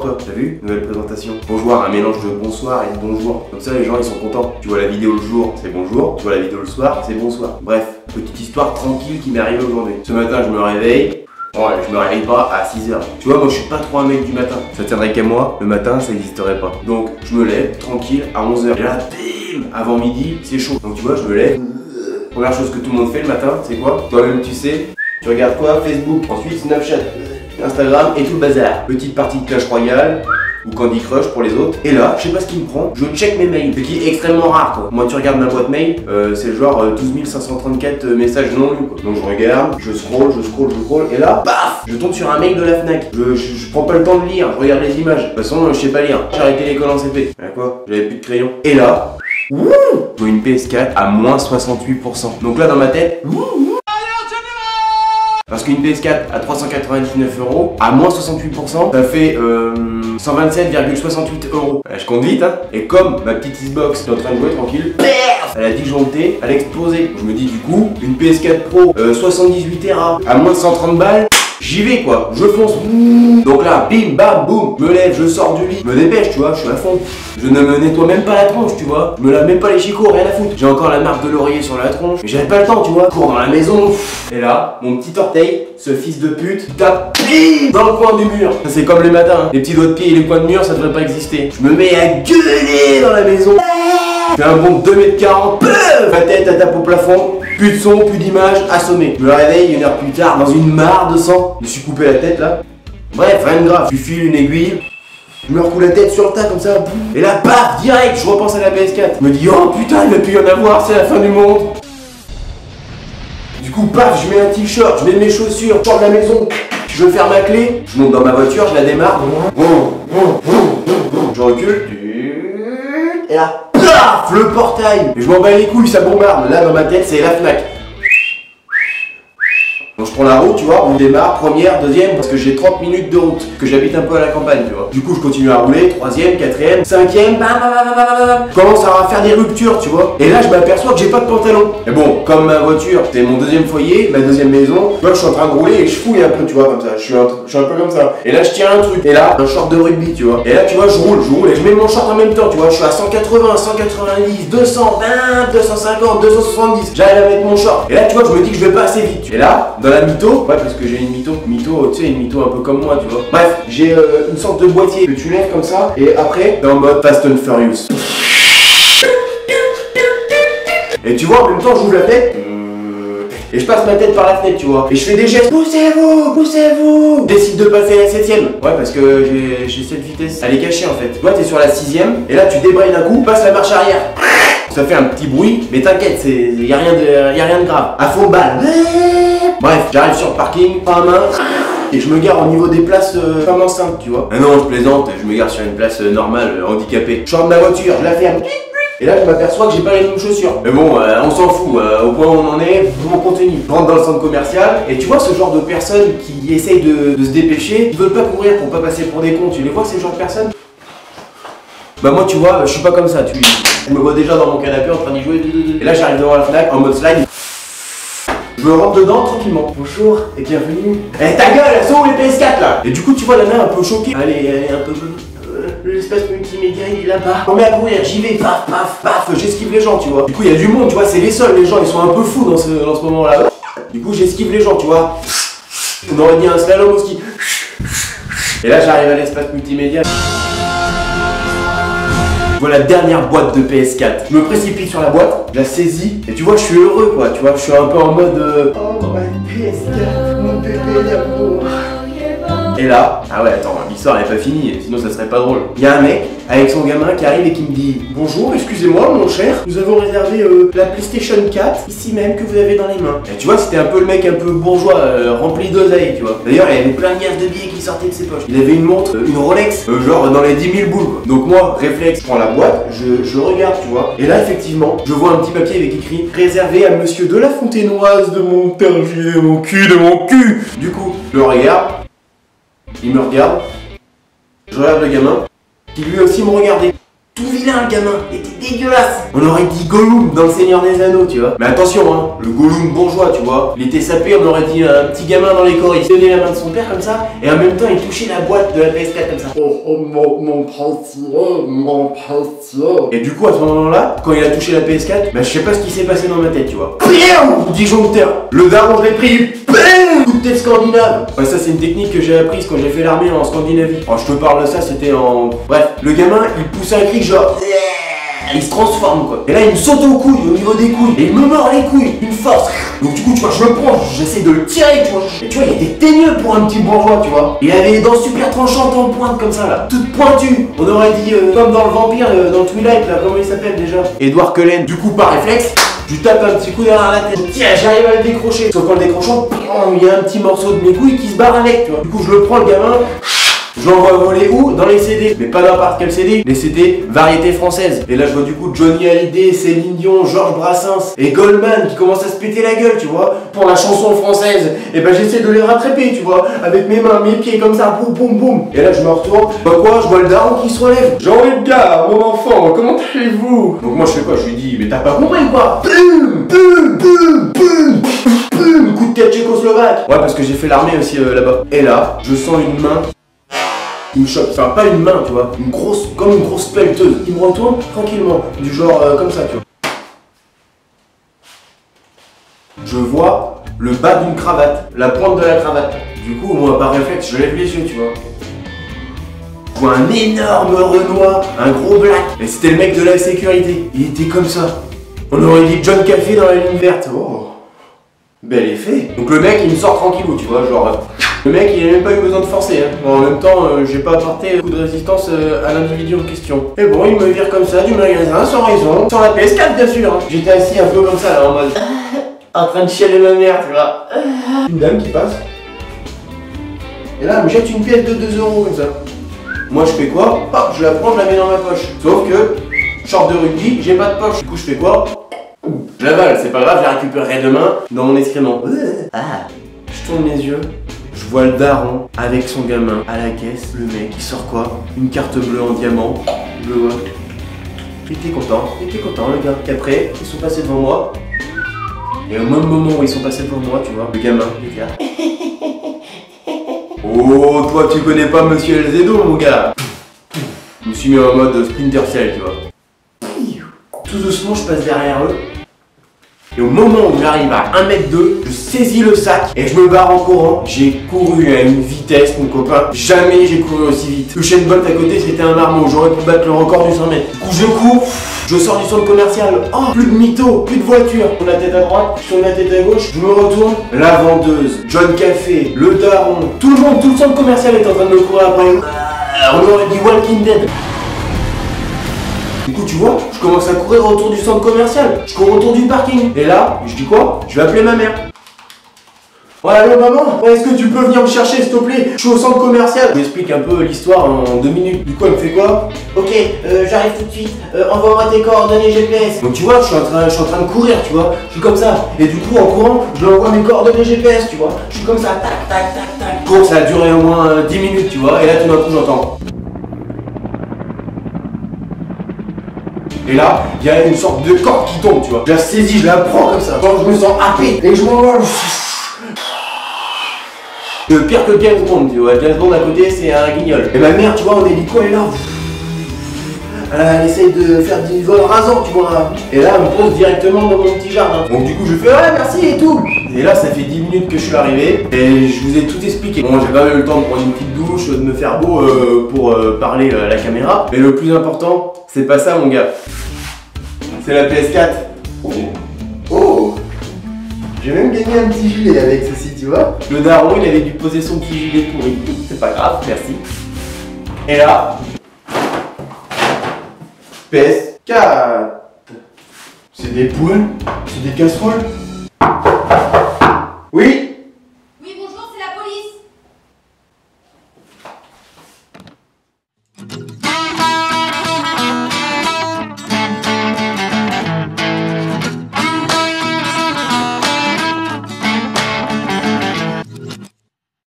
toi, t'as vu? Nouvelle présentation. Bonjour, un mélange de bonsoir et de bonjour. Comme ça les gens ils sont contents. Tu vois la vidéo le jour, c'est bonjour. Tu vois la vidéo le soir, c'est bonsoir. Bref, petite histoire tranquille qui m'est arrivée aujourd'hui. Ce matin je me réveille. Ouais, je me réveille pas à 6h. Tu vois, moi je suis pas trop un mec du matin. Ça tiendrait qu'à moi, le matin ça n'existerait pas. Donc je me lève tranquille à 11h. Et là, bim, avant midi, c'est chaud. Donc tu vois, je me lève. Première chose que tout le monde fait le matin, c'est quoi? Toi-même tu sais. Tu regardes quoi? Facebook. Ensuite Snapchat, Instagram et tout le bazar. Petite partie de Clash Royale ou Candy Crush pour les autres. Et là, je sais pas ce qui me prend, je check mes mails, ce qui est extrêmement rare quoi. Moi tu regardes ma boîte mail, c'est le genre 12 534 messages non lus quoi. Donc je regarde, je scroll, et là, paf, je tombe sur un mail de la Fnac. Je prends pas le temps de lire, je regarde les images. De toute façon, je sais pas lire. J'ai arrêté l'école en CP. Quoi? J'avais plus de crayon. Et là, je vois une PS4 à moins 68%. Donc là dans ma tête, parce qu'une PS4 à 399 €, à moins 68%, ça fait 127,68 €. Je compte vite, hein. Et comme ma petite Xbox est en train de jouer tranquille, elle a disjoncté, elle a explosé. Je me dis du coup, une PS4 Pro 78 Tera à moins de 130 balles, j'y vais quoi, je fonce. Donc là, bim, bam, boum, me lève, je sors du lit, me dépêche, tu vois, je suis à fond. Je ne me nettoie même pas la tronche, tu vois. Je me lave même pas les chicots, rien à foutre. J'ai encore la marque de l'oreiller sur la tronche, mais j'avais pas le temps, tu vois. Je cours dans la maison. Et là, mon petit orteil, ce fils de pute, tape dans le coin du mur. Ça c'est comme les matins, hein. Les petits doigts de pied et les coins de mur, ça devrait pas exister. Je me mets à gueuler dans la maison. Je fais un bond de 2,40 m. Ma tête, elle tape au plafond. Plus de son, plus d'image, assommé. Je me réveille 1 heure plus tard dans une mare de sang. Je me suis coupé la tête là. Bref, rien de grave. Je file une aiguille. Je me recoule la tête sur le tas comme ça. Et là, paf, direct, je repense à la PS4. Je me dis, oh putain, il va plus y en avoir, c'est la fin du monde. Du coup, paf, je mets un t-shirt, je mets mes chaussures, je sors de la maison. Je ferme ma clé, je monte dans ma voiture, je la démarre. Je recule. Et là, paf, le portail. Et je m'en bats les couilles, ça bombarde. Là, dans ma tête, c'est la Fnac. Donc je prends la route, tu vois, on démarre, première, deuxième, parce que j'ai 30 minutes de route, que j'habite un peu à la campagne, tu vois. Du coup, je continue à rouler, troisième, quatrième, cinquième, je commence à faire des ruptures, tu vois. Et là, je m'aperçois que j'ai pas de pantalon. Et bon, comme ma voiture, c'est mon deuxième foyer, ma deuxième maison, tu vois, je suis en train de rouler et je fouille un peu, tu vois, comme ça. Je suis un peu comme ça. Et là, je tiens un truc. Et là, un short de rugby, tu vois. Et là, tu vois, je roule et je mets mon short en même temps, tu vois. Je suis à 180, 190, 220, 250, 270. J'arrive à mettre mon short. Et là, tu vois, je me dis que je vais pas assez vite. Et là, dans la mytho, ouais, parce que j'ai une mytho, tu sais, une mytho un peu comme moi, tu vois. Bref, j'ai une sorte de boîtier que tu lèves comme ça, et après, t'es en mode Fast and Furious. Et tu vois, en même temps, j'ouvre la tête. Et je passe ma tête par la fenêtre, tu vois. Et je fais des gestes. Poussez-vous, poussez-vous. Je décide de passer la 7ème. Ouais, parce que j'ai cette vitesse. Elle est cachée en fait. Toi, t'es sur la 6ème. Et là, tu débrayes d'un coup, passe la marche arrière. Ça fait un petit bruit, mais t'inquiète, y a rien de grave. À fond de balle. Bref, j'arrive sur le parking, pas à main. Et je me gare au niveau des places femmes enceintes, tu vois. Ah non, je plaisante, je me gare sur une place normale, handicapée. Je sors de ma voiture, je la ferme. Et là, je m'aperçois que j'ai pas les mêmes chaussures. Mais bon, on s'en fout, au point où on en est, on continue. Je rentre dans le centre commercial, et tu vois ce genre de personnes qui essayent de se dépêcher, ils veulent pas courir pour pas passer pour des cons. Tu les vois, ces genres de personnes? Bah moi, tu vois, je suis pas comme ça, je me vois déjà dans mon canapé en train d'y jouer. Et là, j'arrive devant la Fnac en mode slide. Je rentre dedans tranquillement. Bonjour et bienvenue. Eh ta gueule, elles sont où les PS4 là? Et du coup, tu vois la mère un peu choquée. Elle est un peu... l'espace multimédia il est là-bas. On met à courir, j'y vais, paf, paf, paf, j'esquive les gens, tu vois. Du coup, il y a du monde, tu vois, c'est les seuls, les gens, ils sont un peu fous dans ce moment-là. Du coup, j'esquive les gens, tu vois. On aurait dit un slalom au ski. Et là, j'arrive à l'espace multimédia. Je vois la dernière boîte de PS4. Je me précipite sur la boîte, je la saisis, et tu vois, je suis heureux, quoi. Tu vois, je suis un peu en mode oh, ma PS4, mon bébé d'amour. Et là, ah ouais, attends, l'histoire n'est pas finie, sinon ça serait pas drôle. Il y a un mec avec son gamin qui arrive et qui me dit bonjour, excusez-moi mon cher, nous avons réservé la PlayStation 4 ici même que vous avez dans les mains. Et tu vois, c'était un peu le mec un peu bourgeois, rempli d'oseille, tu vois. D'ailleurs, il y avait plein de liasses de billets qui sortaient de ses poches. Il avait une montre, une Rolex, genre dans les 10 000 boules, quoi. Donc moi, réflexe, je prends la boîte, je regarde, tu vois. Et là, effectivement, je vois un petit papier avec écrit réservé à monsieur de la Fontenoise de Montargis, de mon cul. Du coup, je le regarde. Il me regarde, je regarde le gamin, qui lui aussi me regardait. tout vilain le gamin, il était dégueulasse. On aurait dit Gollum dans le Seigneur des Anneaux, tu vois. Mais attention, hein, le Gollum bourgeois, tu vois. Il était sapé, on aurait dit un petit gamin dans les corps. Il tenait la main de son père comme ça, et en même temps il touchait la boîte de la PS4 comme ça. Oh, mon précieux, mon précieux. Et du coup, à ce moment-là, quand il a touché la PS4, bah je sais pas ce qui s'est passé dans ma tête, tu vois. Disjoncteur. Le daron, je l'ai pris. Coup de tête scandinave. Ouais, ça c'est une technique que j'ai apprise quand j'ai fait l'armée en Scandinavie. Alors je te parle de ça, c'était en... Bref, le gamin, il poussait un cri genre... Il se transforme quoi. Et là il me saute aux couilles, au niveau des couilles. Et il me mord les couilles, une force. Donc du coup tu vois, je le prends, j'essaie de le tirer, tu vois. Et tu vois, il était teigneux pour un petit bourgeois, tu vois. Il avait les dents super tranchantes en pointe comme ça là. Toutes pointues. On aurait dit comme dans le vampire, dans Twilight là, comment il s'appelle déjà? Edward Cullen. Du coup par réflexe, je lui tape un petit coup derrière la tête. Tiens, j'arrive à le décrocher. Sauf qu'en le décrochant, il y a un petit morceau de mes couilles qui se barre avec, tu vois. Du coup je le prends le gamin. Je l'envoie voler où? Dans les CD. Mais pas n'importe quel CD, les CD variétés françaises. Et là je vois du coup Johnny Hallyday, Céline Dion, Georges Brassens et Goldman qui commencent à se péter la gueule, tu vois, pour la chanson française. Et ben j'essaie de les rattraper, tu vois, avec mes mains, mes pieds comme ça, boum boum boum. Et là je me retourne, bah quoi, je vois le daron qui se relève. Jean-Edgar, mon enfant, comment allez-vous? Donc moi je fais quoi? Je lui dis, mais t'as pas compris quoi? Boum boum boum boum boum. Coup de tête tchécoslovaque. Ouais, parce que j'ai fait l'armée aussi là-bas. Et là, je sens une main. Il me chope, enfin pas une main, tu vois, une grosse, comme une grosse pelleteuse. Il me retourne tranquillement, du genre comme ça, tu vois. Je vois le bas d'une cravate, la pointe de la cravate. Du coup, moi par réflexe, je lève les yeux, tu vois. Je vois un énorme Renoir, un gros black. Et c'était le mec de la sécurité. Il était comme ça. On aurait dit John Café dans la ligne verte. Oh, bel effet. Donc le mec, il me sort tranquillou, tu vois, genre... Le mec il a même pas eu besoin de forcer, hein. En même temps j'ai pas apporté beaucoup de résistance à l'individu en question. Et bon, il me vire comme ça du magasin sans raison, sur la PS4 bien sûr, hein. J'étais assis un peu comme ça là en mode en train de chialer ma mère, tu vois. Une dame qui passe. Et là elle me jette une pièce de 2 euros comme ça. Moi je fais quoi? Hop, je la prends, je la mets dans ma poche. Sauf que, short de rugby, j'ai pas de poche. Du coup je fais quoi? Je l'avale, c'est pas grave, je la récupérerai demain dans mon excrément. Ah. Je tourne les yeux. Je vois le daron avec son gamin à la caisse. Le mec, il sort quoi? Une carte bleue en diamant. Je le vois. Il était content le gars. Et après, ils sont passés devant moi. Et au même moment où ils sont passés devant moi, tu vois, le gamin, il était là. Oh, toi tu connais pas Monsieur Elzedo, mon gars. Je me suis mis en mode Splinter Cell, tu vois. Tout doucement, je passe derrière eux. Et au moment où j'arrive à 1m2, je saisis le sac et je me barre en courant. J'ai couru à une vitesse, mon copain. Jamais j'ai couru aussi vite. Usain Bolt à côté, c'était un marmot. J'aurais pu battre le record du 100 mètres. Du coup, je cours. Je sors du centre commercial. Oh, plus de mytho, plus de voiture. Je tourne la tête à droite, je tourne la tête à gauche. Je me retourne. La vendeuse, John Café, le daron. Tout le monde, tout le centre commercial est en train de me courir après. On aurait dit Walking Dead. Du coup, tu vois, je commence à courir autour du centre commercial. Je cours autour du parking. Et là, je dis quoi? Je vais appeler ma mère. Ouais, allô maman, est-ce que tu peux venir me chercher s'il te plaît? Je suis au centre commercial. Je lui explique un peu l'histoire en 2 minutes. Du coup, elle me fait quoi? Ok, j'arrive tout de suite. Envoie-moi tes coordonnées GPS. Donc tu vois, je suis en train de courir, tu vois. Je suis comme ça. Et du coup, en courant, je lui envoie mes coordonnées GPS, tu vois. Je suis comme ça, tac, tac, tac, tac. Cours, ça a duré au moins 10 minutes, tu vois. Et là, tout d'un coup, j'entends. Et là, il y a une sorte de corde qui tombe, tu vois. Je la saisis, je la prends comme ça. Quand je me sens happé et je m'envole. Pire que James Bond, tu vois. James Bond à côté, c'est un guignol. Et ma mère, tu vois, en hélico, elle est là. Elle essaye de faire du vol rasant, tu vois. Et là, elle me pose directement dans mon petit jardin. Donc du coup, je fais ouais, merci et tout. Et là, ça fait 10 minutes que je suis arrivé. Et je vous ai tout expliqué. Bon, j'ai pas eu le temps de prendre une petite douche, de me faire beau pour parler à la caméra. Mais le plus important, c'est pas ça, mon gars. C'est la PS4. Oh, oh. J'ai même gagné un petit gilet avec ceci, tu vois. Le daron, il avait dû poser son petit gilet pourri. C'est pas grave, merci. Et là, PS4. C'est des poules? C'est des casseroles? Oui?